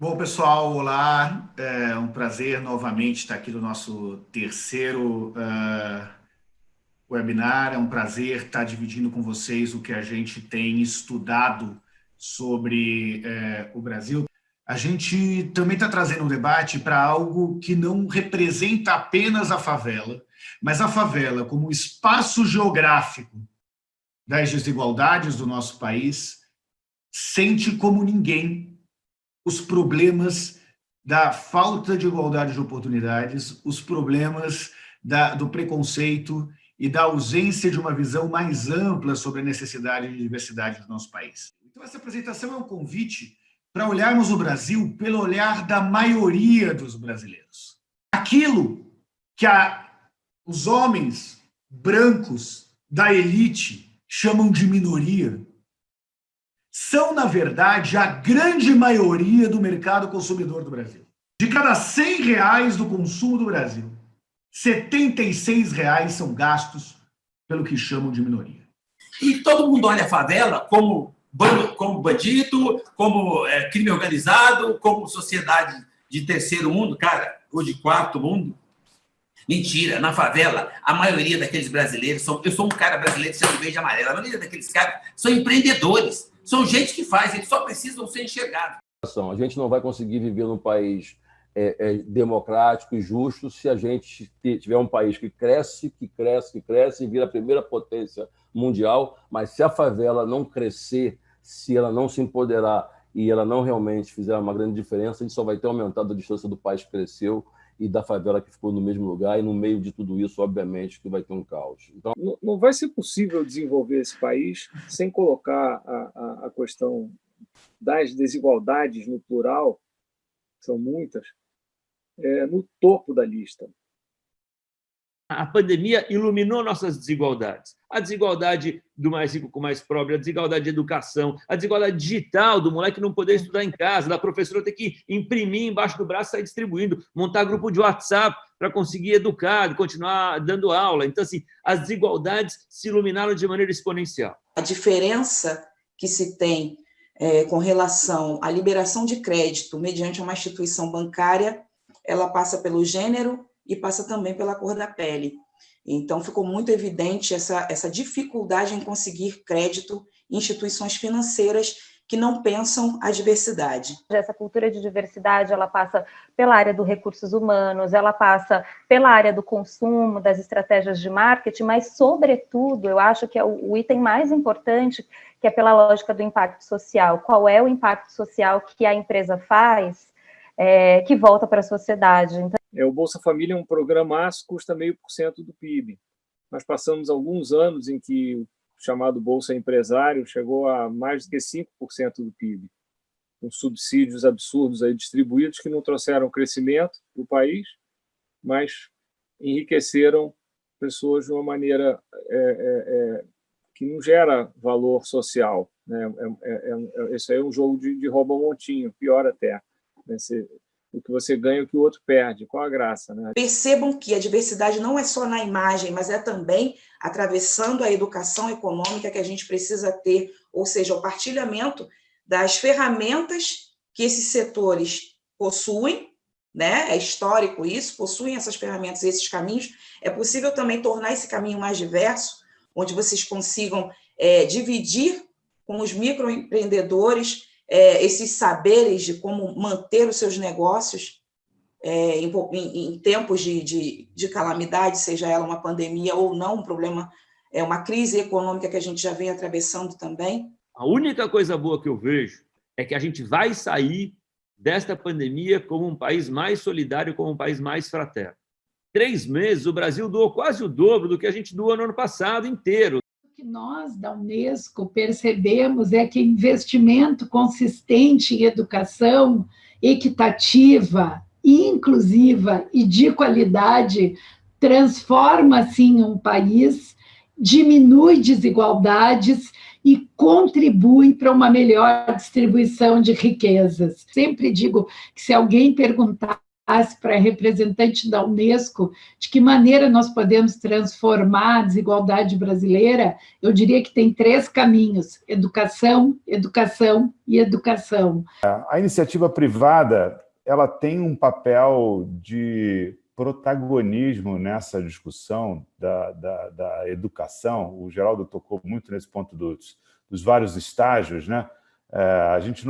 Bom, pessoal, olá. É um prazer novamente estar aqui no nosso terceiro webinar. É um prazer estar dividindo com vocês o que a gente tem estudado sobre o Brasil. A gente também está trazendo um debate para algo que não representa apenas a favela, mas a favela como espaço geográfico das desigualdades do nosso país, sente como ninguém os problemas da falta de igualdade de oportunidades, os problemas do preconceito e da ausência de uma visão mais ampla sobre a necessidade de diversidade do nosso país. Então, essa apresentação é um convite para olharmos o Brasil pelo olhar da maioria dos brasileiros. Aquilo que os homens brancos da elite chamam de minoria, são, na verdade, a grande maioria do mercado consumidor do Brasil. De cada R$ 100 do consumo do Brasil, R$ 76 são gastos pelo que chamam de minoria. E todo mundo olha a favela como bandido, como crime organizado, como sociedade de terceiro mundo, cara, ou de quarto mundo. Mentira, na favela, a maioria daqueles brasileiros são... Eu sou um cara brasileiro de sangue verde e amarelo. A maioria daqueles caras são empreendedores. São gente que faz, eles só precisam ser enxergados. A gente não vai conseguir viver num país democrático e justo se a gente tiver um país que cresce e vira a primeira potência mundial, mas se a favela não crescer, se ela não se empoderar e ela não realmente fizer uma grande diferença, a gente só vai ter aumentado a distância do país que cresceu e da favela que ficou no mesmo lugar, e no meio de tudo isso, obviamente, que vai ter um caos. Então, não vai ser possível desenvolver esse país sem colocar a questão das desigualdades no plural, são muitas, no topo da lista. A pandemia iluminou nossas desigualdades. A desigualdade do mais rico com o mais pobre, a desigualdade de educação, a desigualdade digital do moleque não poder estudar em casa, da professora ter que imprimir embaixo do braço e sair distribuindo, montar grupo de WhatsApp para conseguir educar, continuar dando aula. Então, assim, as desigualdades se iluminaram de maneira exponencial. A diferença que se tem com relação à liberação de crédito mediante uma instituição bancária, ela passa pelo gênero e passa também pela cor da pele. Então, ficou muito evidente essa dificuldade em conseguir crédito em instituições financeiras que não pensam a diversidade. Essa cultura de diversidade, ela passa pela área dos recursos humanos, ela passa pela área do consumo, das estratégias de marketing, mas, sobretudo, eu acho que é o item mais importante, que é pela lógica do impacto social. Qual é o impacto social que a empresa faz que volta para a sociedade? Então, o Bolsa Família é um programaço, custa 0,5% do PIB. Nós passamos alguns anos em que o chamado Bolsa Empresário chegou a mais do que 5% do PIB, com subsídios absurdos aí distribuídos que não trouxeram crescimento para o país, mas enriqueceram pessoas de uma maneira que não gera valor social, né? Isso aí é um jogo de rouba-montinho, pior até. O que você ganha, o que o outro perde. Qual a graça, né? Percebam que a diversidade não é só na imagem, mas é também atravessando a educação econômica que a gente precisa ter, ou seja, o partilhamento das ferramentas que esses setores possuem, né? É histórico isso, possuem essas ferramentas e esses caminhos. É possível também tornar esse caminho mais diverso, onde vocês consigam dividir com os microempreendedores esses saberes de como manter os seus negócios em tempos de calamidade, seja ela uma pandemia ou não, um problema, uma crise econômica que a gente já vem atravessando também. A única coisa boa que eu vejo é que a gente vai sair desta pandemia como um país mais solidário, como um país mais fraterno. 3 meses, o Brasil doou quase o dobro do que a gente doou no ano passado inteiro. O que nós, da Unesco, percebemos é que investimento consistente em educação equitativa, inclusiva e de qualidade transforma, sim, um país, diminui desigualdades e contribui para uma melhor distribuição de riquezas. Sempre digo que se alguém perguntar para a representante da Unesco, de que maneira nós podemos transformar a desigualdade brasileira, eu diria que tem 3 caminhos: educação, educação e educação. A iniciativa privada, ela tem um papel de protagonismo nessa discussão da educação. O Geraldo tocou muito nesse ponto dos vários estágios, né? A gente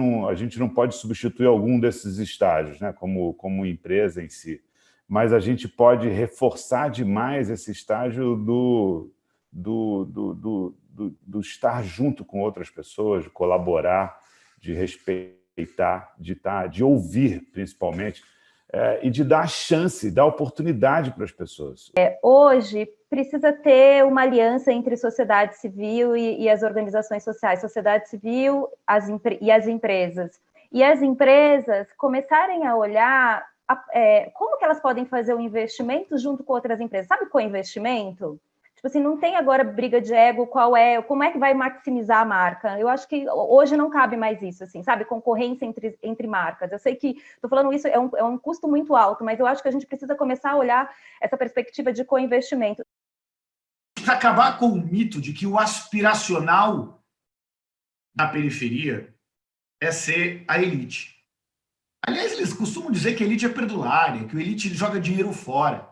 não pode substituir algum desses estágios, né, como empresa em si, mas a gente pode reforçar demais esse estágio do estar junto com outras pessoas, de colaborar, de respeitar, de ouvir, principalmente, e de dar chance, dar oportunidade para as pessoas. Hoje, precisa ter uma aliança entre sociedade civil e as organizações sociais, sociedade civil e as empresas. E as empresas começarem a olhar como que elas podem fazer o investimento junto com outras empresas. Sabe co-investimento? Tipo assim, não tem agora briga de ego, como é que vai maximizar a marca? Eu acho que hoje não cabe mais isso, assim, sabe? Concorrência entre marcas. Eu sei que, estou falando isso, é um custo muito alto, mas eu acho que a gente precisa começar a olhar essa perspectiva de co-investimento. Acabar com o mito de que o aspiracional da periferia é ser a elite. Aliás, eles costumam dizer que a elite é perdulária, que a elite joga dinheiro fora.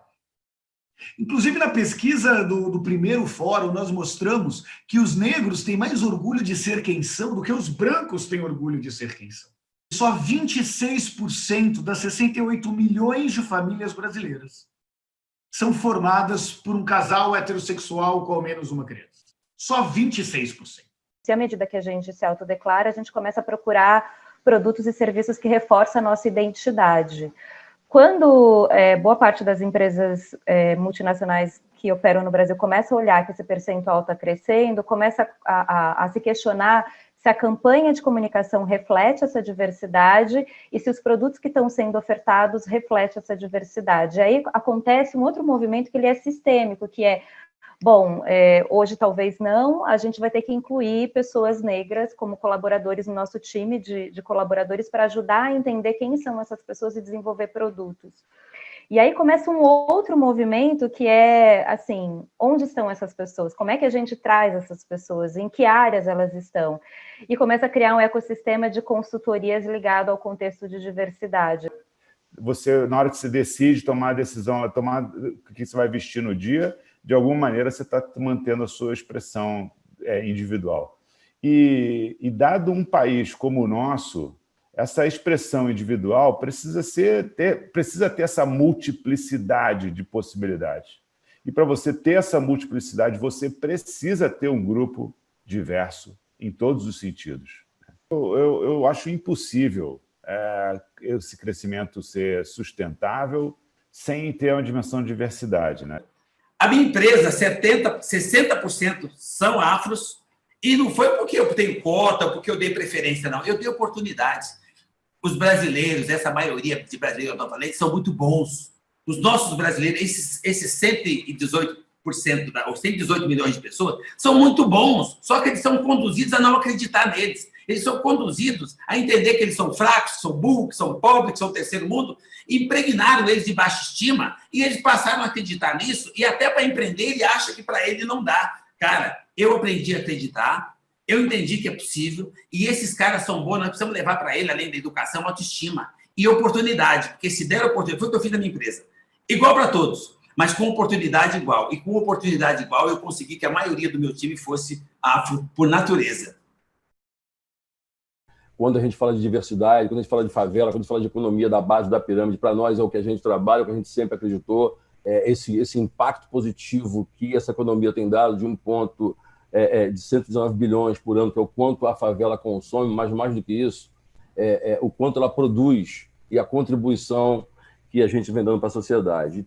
Inclusive, na pesquisa do primeiro fórum, nós mostramos que os negros têm mais orgulho de ser quem são do que os brancos têm orgulho de ser quem são. Só 26% das 68 milhões de famílias brasileiras são formadas por um casal heterossexual com ao menos uma criança. Só 26%. Se à medida que a gente se autodeclara, a gente começa a procurar produtos e serviços que reforçam a nossa identidade. Quando boa parte das empresas multinacionais que operam no Brasil começa a olhar que esse percentual está crescendo, começa a se questionar se a campanha de comunicação reflete essa diversidade e se os produtos que estão sendo ofertados refletem essa diversidade. Aí acontece um outro movimento que ele é sistêmico, que é, bom, hoje talvez não, a gente vai ter que incluir pessoas negras como colaboradores no nosso time de colaboradores para ajudar a entender quem são essas pessoas e desenvolver produtos. E aí começa um outro movimento que é, assim, onde estão essas pessoas? Como é que a gente traz essas pessoas? Em que áreas elas estão? E começa a criar um ecossistema de consultorias ligado ao contexto de diversidade. Você, na hora que você decide tomar a decisão, tomar o que você vai vestir no dia, de alguma maneira você está mantendo a sua expressão individual. E dado um país como o nosso, essa expressão individual precisa ter essa multiplicidade de possibilidades. E para você ter essa multiplicidade, você precisa ter um grupo diverso em todos os sentidos. Eu acho impossível esse crescimento ser sustentável sem ter uma dimensão de diversidade, né? A minha empresa, 60% são afros, e não foi porque eu tenho cota, porque eu dei preferência, não. Eu dei oportunidades. Os brasileiros, essa maioria de brasileiros, eu falei, são muito bons. Os nossos brasileiros, esses 118%, ou 118 milhões de pessoas, são muito bons, só que eles são conduzidos a não acreditar neles. Eles são conduzidos a entender que eles são fracos, que são burros, que são pobres, que são terceiro mundo, impregnaram eles de baixa estima e eles passaram a acreditar nisso, e até para empreender ele acha que para ele não dá. Cara, eu aprendi a acreditar, eu entendi que é possível, e esses caras são bons, nós precisamos levar para ele, além da educação, autoestima e oportunidade, porque se der oportunidade, foi o que eu fiz na minha empresa, igual para todos, mas com oportunidade igual, e com oportunidade igual eu consegui que a maioria do meu time fosse afro por natureza. Quando a gente fala de diversidade, quando a gente fala de favela, quando a gente fala de economia da base da pirâmide, para nós é o que a gente trabalha, o que a gente sempre acreditou, esse impacto positivo que essa economia tem dado de um ponto de 119 bilhões por ano, que é o quanto a favela consome, mas mais do que isso, o quanto ela produz e a contribuição que a gente vem dando para a sociedade.